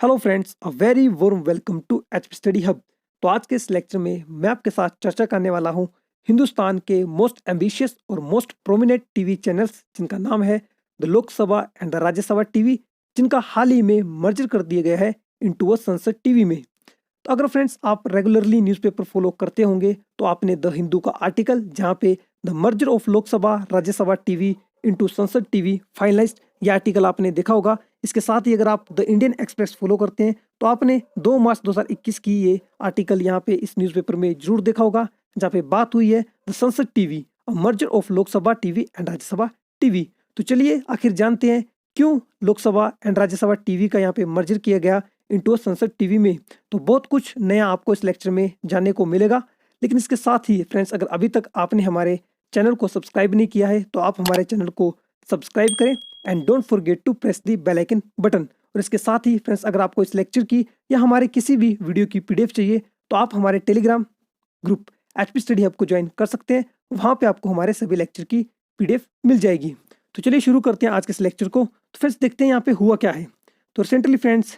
Hello friends, a very warm welcome to HP study hub. तो आज के इस लेक्चर में मैं आपके साथ चर्चा करने वाला हूं हिंदुस्तान के मोस्ट एम्बिशियस और मोस्ट प्रोमिनेंट टीवी चैनल्स जिनका नाम है the Lok Sabha and the Rajya Sabha TV, जिनका हाल ही में मर्जर कर दिया गया है इनटू अ संसद टीवी में। तो अगर फ्रेंड्स आप रेगुलरली न्यूज़पेपर फॉलो करते होंगे तो आपने द हिंदू का आर्टिकल जहां पे the merger of Lok Sabha Rajya Sabha TV into संसद टीवी फाइनलाइज्ड, ये आर्टिकल आपने देखा होगा। इसके साथ ही अगर आप द इंडियन एक्सप्रेस फॉलो करते हैं तो आपने 2 मार्च 2021 की ये आर्टिकल यहाँ पे इस न्यूज़पेपर में जरूर देखा होगा, जहाँ पे बात हुई है द संसद TV a merger of Lok Sabha TV and Rajya Sabha TV. तो चलिए आखिर जानते हैं क्यों लोकसभा एंड राज्यसभा टीवी का यहाँ पे मर्जर किया गया इंटू संसद टीवी में। तो बहुत कुछ नया आपको इस लेक्चर में जानने को मिलेगा, लेकिन इसके साथ ही फ्रेंड्स अगर अभी तक आपने हमारे चैनल को सब्सक्राइब नहीं किया है तो आप हमारे चैनल को सब्सक्राइब करें and don't forget to press the bell icon button. और इसके साथ ही फ्रेंड्स अगर आपको इस लेक्चर की या हमारे किसी भी वीडियो की पीडीएफ चाहिए तो आप हमारे Telegram group HP study hub को ज्वाइन कर सकते हैं। वहाँ पे आपको हमारे सभी लेक्चर की पीडीएफ मिल जाएगी। तो चलिए शुरू करते हैं आज के इस लेक्चर को। तो फ्रेंड्स देखते हैं यहाँ पे हुआ क्या है। तो रिसेंटली फ्रेंड्स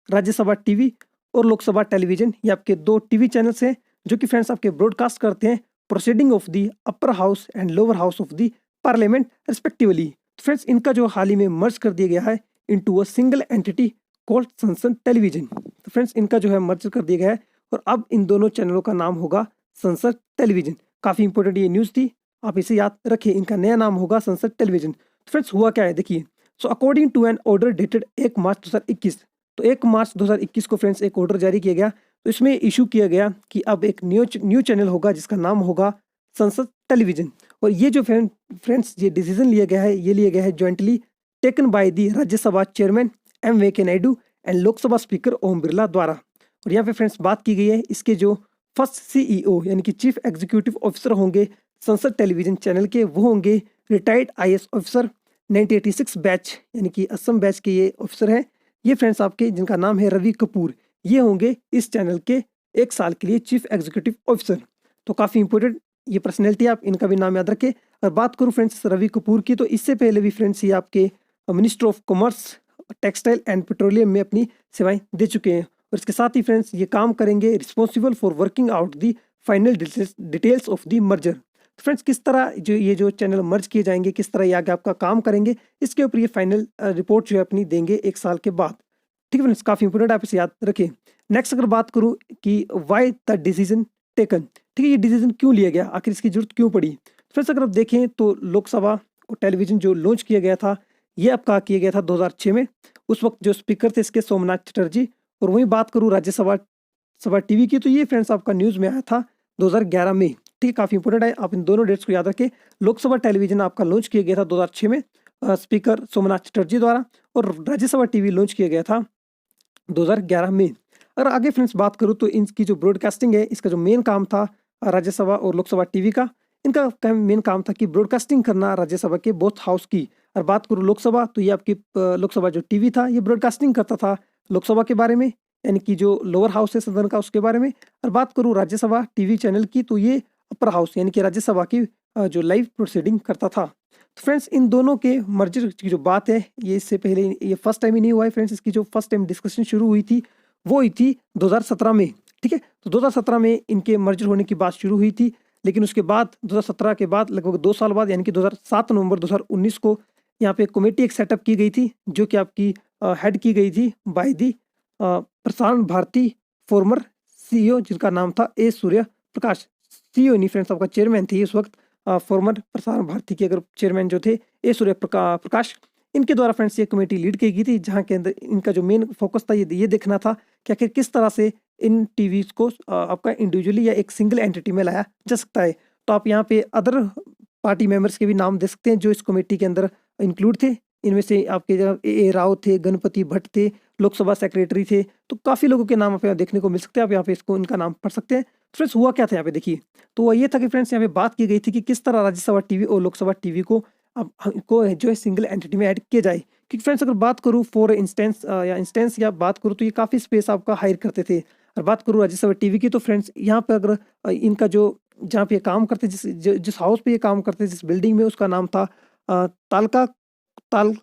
राज्यसभा टीवी और लोकसभा टेलीविजन, ये आपके 2 टीवी चैनल्स हैं जो कि फ्रेंड्स आपके ब्रॉडकास्ट करते हैं proceeding of the upper house and lower house of the parliament respectively. Friends इनका जो हाल ही में मर्ज कर दिया गया है into a single entity called संसद टेलीविजन। तो फ्रेंड्स इनका जो है मर्ज कर दिया गया है और अब इन दोनों चैनलों का नाम होगा संसद टेलीविजन। काफ़ी इंपॉर्टेंट ये न्यूज़ थी, आप इसे याद रखिए, इनका नया नाम होगा संसद टेलीविजन। तो फ्रेंड्स हुआ क्या है देखिए। So according to an order dated 1 March 2021, तो 1 मार्च 2021 को फ्रेंड्स एक ऑर्डर जारी किया गया। तो इसमें इशू किया गया कि अब एक न्यू चैनल होगा जिसका नाम होगा संसद टेलीविजन। और ये जो फ्रेंड्स ये डिसीजन लिया गया है, ये लिया गया है jointly taken by the Rajya Sabha chairman M Venkaiah Naidu and Lok Sabha speaker Om Birla द्वारा। और यहाँ पे फ्रेंड्स बात की गई है इसके जो फर्स्ट सीईओ यानी कि चीफ एग्जीक्यूटिव ऑफिसर होंगे संसद टेलीविजन चैनल के, वो होंगे रिटायर्ड आईएएस ऑफिसर 1986 बैच यानी कि असम बैच के ये ऑफिसर हैं। ये फ्रेंड्स आपके जिनका नाम है रवि कपूर, ये होंगे इस चैनल के 1 साल के लिए चीफ एग्जीक्यूटिव ऑफिसर। तो काफ़ी इंपॉर्टेंट ये पर्सनैलिटी, आप इनका भी नाम याद रखें। और बात करूँ फ्रेंड्स रवि कपूर की, तो इससे पहले भी फ्रेंड्स ये आपके minister of commerce textile and petroleum में अपनी सेवाएं दे चुके हैं। और इसके साथ ही फ्रेंड्स ये काम करेंगे responsible for working out the final details of the merger. Friends किस तरह जो चैनल मर्ज किए जाएंगे, किस तरह ये आगे आपका काम करेंगे, इसके ऊपर ये फाइनल रिपोर्ट जो है अपनी देंगे 1 साल के बाद। ठीक है फ्रेंड्स, काफ़ी इंपॉर्टेंट, आप इसे याद रखें। नेक्स्ट अगर बात करूँ कि वाई द डिसीजन टेकन, ठीक है, ये डिसीजन क्यों लिया गया, आखिर इसकी जरूरत क्यों पड़ी। फ्रेंड्स अगर आप देखें तो लोकसभा और टेलीविजन जो लॉन्च किया गया था ये आपका किया गया था 2006 में। उस वक्त जो स्पीकर थे इसके सोमनाथ चटर्जी। और वहीं बात करूँ राज्यसभा टीवी की, तो ये फ्रेंड्स आपका न्यूज़ में आया था 2011 में। ठीक है, काफ़ी इंपॉर्टेंट है, आप इन दोनों डेट्स को याद रखें। लोकसभा टेलीविजन आपका लॉन्च किया गया था 2006 में स्पीकर सोमनाथ चटर्जी द्वारा, और राज्यसभा टीवी लॉन्च किया गया था 2011 में। अगर आगे फ्रेंड्स बात करूँ तो इनकी जो ब्रॉडकास्टिंग है, इसका जो मेन काम था राज्यसभा और लोकसभा टीवी का, इनका मेन काम था कि ब्रॉडकास्टिंग करना राज्यसभा के बोथ हाउस की। और बात करूँ लोकसभा, तो ये आपकी लोकसभा जो टीवी था ये ब्रॉडकास्टिंग करता था लोकसभा के बारे में, यानी कि जो लोअर हाउस है सदन का उसके बारे में। और बात करूँ राज्यसभा टीवी चैनल की, तो ये अपर हाउस यानी कि राज्यसभा की जो लाइव प्रोसीडिंग करता था। तो फ्रेंड्स इन दोनों के मर्जर की जो बात है ये इससे पहले ये फर्स्ट टाइम ही नहीं हुआ है फ्रेंड्स। इसकी जो फर्स्ट टाइम डिस्कशन शुरू हुई थी वो हुई थी 2017 में। ठीक है, तो 2017 में इनके मर्जर होने की बात शुरू हुई थी, लेकिन उसके बाद 2017 के बाद लगभग 2 साल बाद यानी कि 7 नवंबर 2019 को यहाँ पे कमेटी एक सेटअप की गई थी जो कि आपकी हेड की गई थी बाय दी प्रसारण भारती फॉर्मर सीईओ जिनका नाम था ए सूर्य प्रकाश। सीईओ नहीं फ्रेंड्स, आपका चेयरमैन थे उस वक्त फॉर्मर प्रसारण भारती के अगर चेयरमैन जो थे ए सूर्य प्रकाश। इनके द्वारा फ्रेंड्स ये कमेटी लीड की गई थी, जहाँ के अंदर इनका जो मेन फोकस था ये देखना था कि आखिर किस तरह से इन टीवीज को आपका इंडिविजुअली या एक सिंगल एंटिटी में लाया जा सकता है। तो आप यहाँ पे अदर पार्टी मेंबर्स के भी नाम दे सकते हैं जो इस कमेटी के अंदर इंक्लूड थे। इनमें से आपके ए राव थे, गणपति भट्ट थे, लोकसभा सेक्रेटरी थे। तो काफ़ी लोगों के नाम आप यहाँ देखने को मिल सकते हैं, आप यहाँ पे इसको इनका नाम पढ़ सकते हैं। फ्रेंड्स हुआ क्या था यहाँ पे देखिए, तो वो ये था कि फ्रेंड्स यहाँ पे बात की गई थी कि किस तरह राज्यसभा टीवी और लोकसभा टीवी को को जो है सिंगल एंटिटी में ऐड किया जाए। क्योंकि फ्रेंड्स अगर बात करूँ फॉर इंस्टेंस या बात करूँ तो ये काफ़ी स्पेस आपका हायर करते थे। और बात करूँ राज्यसभा टीवी की, तो फ्रेंड्स यहाँ पे अगर इनका जो जहाँ पे काम करते जिस हाउस पे ये काम करते जिस बिल्डिंग में, उसका नाम था तालका ताल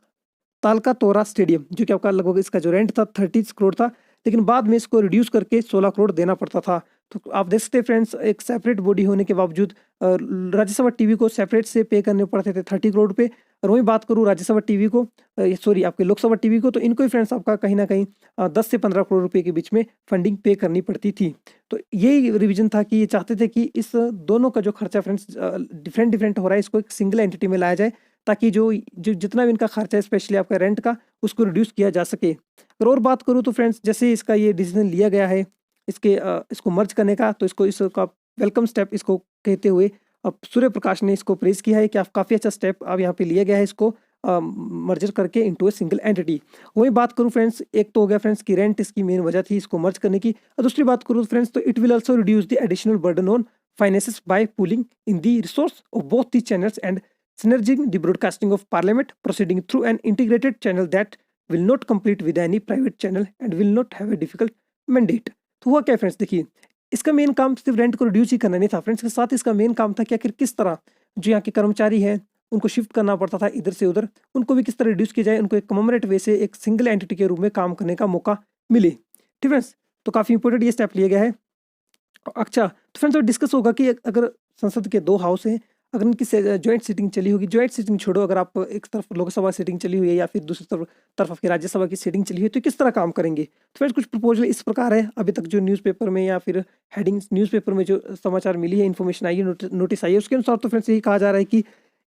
तालकातोरा स्टेडियम, जो कि आपका लगभग इसका जो रेंट था 30 करोड़ था, लेकिन बाद में इसको रिड्यूस करके 16 करोड़ देना पड़ता था। तो आप देख सकते हैं फ्रेंड्स, एक सेपरेट बॉडी होने के बावजूद राज्यसभा टीवी को सेपरेट से पे करने पड़ते थे 30 करोड़ पे। और वहीं बात करूँ राज्यसभा टीवी को, सॉरी आपके लोकसभा टीवी को, तो इनको ही फ्रेंड्स आपका कहीं ना कहीं 10 से 15 करोड़ रुपए के बीच में फंडिंग पे करनी पड़ती थी। तो यही रिवीजन था कि ये चाहते थे कि इस दोनों का जो खर्चा फ्रेंड्स डिफरेंट डिफरेंट हो रहा है, इसको एक सिंगल एंटिटी में लाया जाए, ताकि जो जो जितना भी इनका खर्चा है स्पेशली आपका रेंट का, उसको रिड्यूस किया जा सके। और बात करूँ तो फ्रेंड्स, जैसे इसका ये डिसीजन लिया गया है इसको मर्ज करने का, तो इसको आप वेलकम स्टेप इसको कहते हुए अब सूर्य प्रकाश ने इसको प्रेज किया है कि आप काफ़ी अच्छा स्टेप अब यहाँ पे लिया गया है इसको मर्जर करके इनटू ए सिंगल एंटिटी। वही बात करूँ फ्रेंड्स, एक तो हो गया फ्रेंड्स की रेंट इसकी मेन वजह थी इसको मर्ज करने की, और दूसरी बात करूँ फ्रेंड्स तो it will also reduce the additional burden on finances by pooling in the resource of both the channels and synergizing the broadcasting of parliament proceeding through an integrated channel that will not compete with any private channel and will not have a difficult mandate। तो हुआ क्या friends, देखिए इसका main काम सिर्फ rent को reduce ही करना नहीं था फ्रेंड्स, के साथ इसका मेन काम था कि आखिर किस तरह जो यहाँ के कर्मचारी हैं उनको शिफ्ट करना पड़ता था इधर से उधर, उनको भी किस तरह रिड्यूस किया जाए, उनको एक कमोमरेट वे से एक सिंगल एंटिटी के रूप में काम करने का मौका मिले। ठीक फ्रेंड्स, तो काफ़ी इंपॉर्टेंट ये स्टेप लिया गया है। अच्छा तो फ्रेंड्स डिस्कस होगा कि अगर संसद के दो हाउस हैं, अगर उनकी ज्वाइंट सीटिंग चली होगी, ज्वाइंट सीटिंग छोड़ो, अगर आप एक तरफ लोकसभा सीटिंग चली हुई है या फिर दूसरी तरफ आपकी राज्यसभा की सीटिंग चली हुई है, तो किस तरह काम करेंगे। तो फ्रेंड्स कुछ प्रपोजल इस प्रकार है, अभी तक जो न्यूज़पेपर में या फिर हेडिंग्स न्यूज़पेपर में जो समाचार मिली है, इन्फॉर्मेशन आई है, नोटिस आई है, उसके अनुसार तो फ्रेंड्स यही कहा जा रहा है कि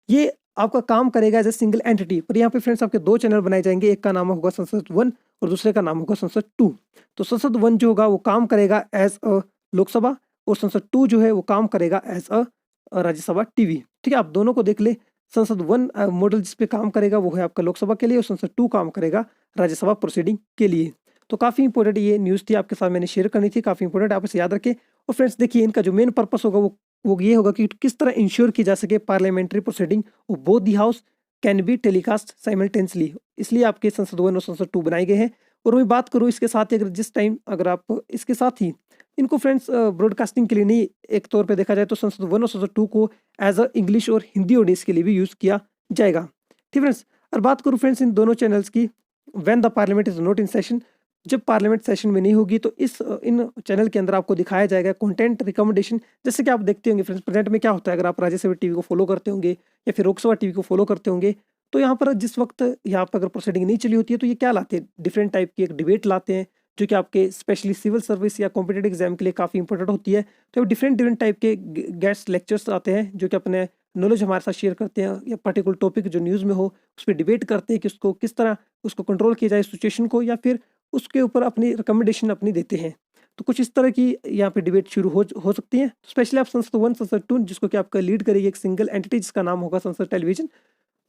ये आपका काम करेगा एज ए सिंगल एंटिटी। पर यहाँ पे फ्रेंड्स आपके दो चैनल बनाए जाएंगे, एक का नाम होगा संसद 1 और दूसरे का नाम होगा संसद 2। तो संसद 1 जो होगा वो काम करेगा एज अ लोकसभा, और संसद 2 जो है वो काम करेगा एज अ राज्यसभा टीवी। ठीक है, आप दोनों को देख ले। संसद 1 मॉडल जिस पे काम करेगा वो है आपका लोकसभा के लिए, और संसद 2 काम करेगा राज्यसभा प्रोसीडिंग के लिए। तो काफ़ी इंपॉर्टेंट ये न्यूज़ थी, आपके साथ मैंने शेयर करनी थी, काफ़ी इंपॉर्टेंट, आप इसे याद रखें। और फ्रेंड्स देखिए इनका जो मेन पर्पस होगा वो ये होगा कि किस तरह इंश्योर की जा सके parliamentary proceeding of both the house can be telecast simultaneously, इसलिए आपके संसद 1 और संसद 2 बनाए गए हैं। और वही बात करूँ इसके साथ ही, अगर जिस टाइम अगर आप इसके साथ ही इनको फ्रेंड्स ब्रॉडकास्टिंग के लिए नहीं, एक तौर पे देखा जाए तो संसद 1 और संसद 2 को एज अ इंग्लिश और हिंदी ऑडियंस के लिए भी यूज़ किया जाएगा। ठीक फ्रेंड्स, और बात करूँ फ्रेंड्स इन दोनों चैनल्स की, when the parliament is not in session, जब पार्लियामेंट सेशन में नहीं होगी तो इन चैनल के अंदर आपको दिखाया जाएगा कंटेंट रिकमेंडेशन। जैसे कि आप देखते होंगे फ्रेंड्स, प्रेजेंट में क्या होता है, अगर आप राज्यसभा टीवी को फॉलो करते होंगे या फिर लोकसभा टीवी को फॉलो करते होंगे, तो यहाँ पर जिस वक्त यहाँ पर अगर प्रोसीडिंग नहीं चली होती है तो ये क्या लाते हैं, डिफरेंट टाइप की एक डिबेट लाते हैं, जो कि आपके स्पेशली सिविल सर्विस या कॉम्पिटेटिव एग्जाम के लिए काफ़ी इंपॉर्टेंट होती है। तो डिफरेंट टाइप के गेस्ट लेक्चर्स आते हैं, जो कि अपने नॉलेज हमारे साथ शेयर करते हैं, या पर्टिकुलर टॉपिक जो न्यूज़ में हो उस पर डिबेट करते हैं कि उसको किस तरह उसको कंट्रोल किया जाए सिचुएशन को, या फिर उसके ऊपर अपनी रिकमेंडेशन अपनी देते हैं। तो कुछ इस तरह की यहाँ पे डिबेट शुरू हो सकती है। स्पेशली आप संसद 1 संसद 2 जिसको कि आपका लीड करेगी एक सिंगल एंटिटी जिसका नाम होगा संसद टेलीविजन,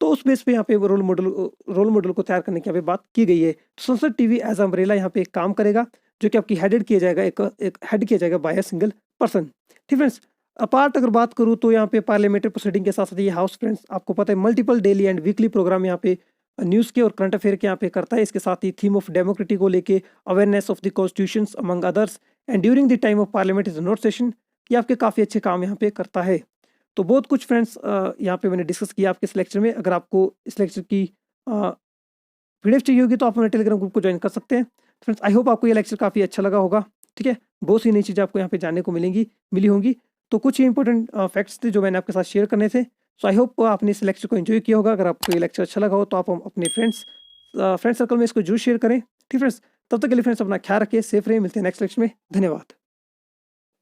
तो उस बेस पे यहाँ पे रोल मॉडल को तैयार करने की यहाँ पे बात की गई है। तो संसद टीवी एज अम्ब्रेला यहाँ पे एक काम करेगा, जो कि आपकी हेडेड किया जाएगा, एक हेड किया जाएगा बाय अ सिंगल पर्सन। ठीक फ्रेंड्स, अपार्ट अगर बात करूँ तो यहाँ पे पार्लियामेंट्री प्रोसीडिंग के साथ साथ ये हाउस फ्रेंड्स आपको पता है multiple daily and weekly program यहाँ पे न्यूज़ के और करंट अफेयर के यहाँ पे करता है। इसके साथ ही थीम ऑफ डेमोक्रेटी को लेके awareness of the constitution among others and during the time of parliament is not session, ये आपके काफ़ी अच्छे काम यहाँ पे करता है। तो बहुत कुछ फ्रेंड्स यहाँ पे मैंने डिस्कस किया आपके इस लेक्चर में। अगर आपको इस लेक्चर की पीडीएफ चाहिए होगी तो आप हमारे टेलीग्राम ग्रुप को ज्वाइन कर सकते हैं। फ्रेंड्स आई होप आपको ये लेक्चर काफ़ी अच्छा लगा होगा। ठीक है, बहुत सी नई चीज़ें आपको यहाँ पे जानने को मिली होंगी। तो कुछ ही इंपॉर्टेंट फैक्ट्स थे जो मैंने आपके साथ शेयर करने थे। सो आई होप आपने इस लेक्चर को एंजॉय किया होगा। अगर आपको ये लेक्चर अच्छा लगा हो तो आप अपने फ्रेंड सर्कल में इसको जरूर शेयर करें। ठीक फ्रेंड्स, तब तक के लिए फ्रेंड्स अपना ख्याल रखिए, सेफ रहिए, मिलते हैं नेक्स्ट लेक्चर में। धन्यवाद।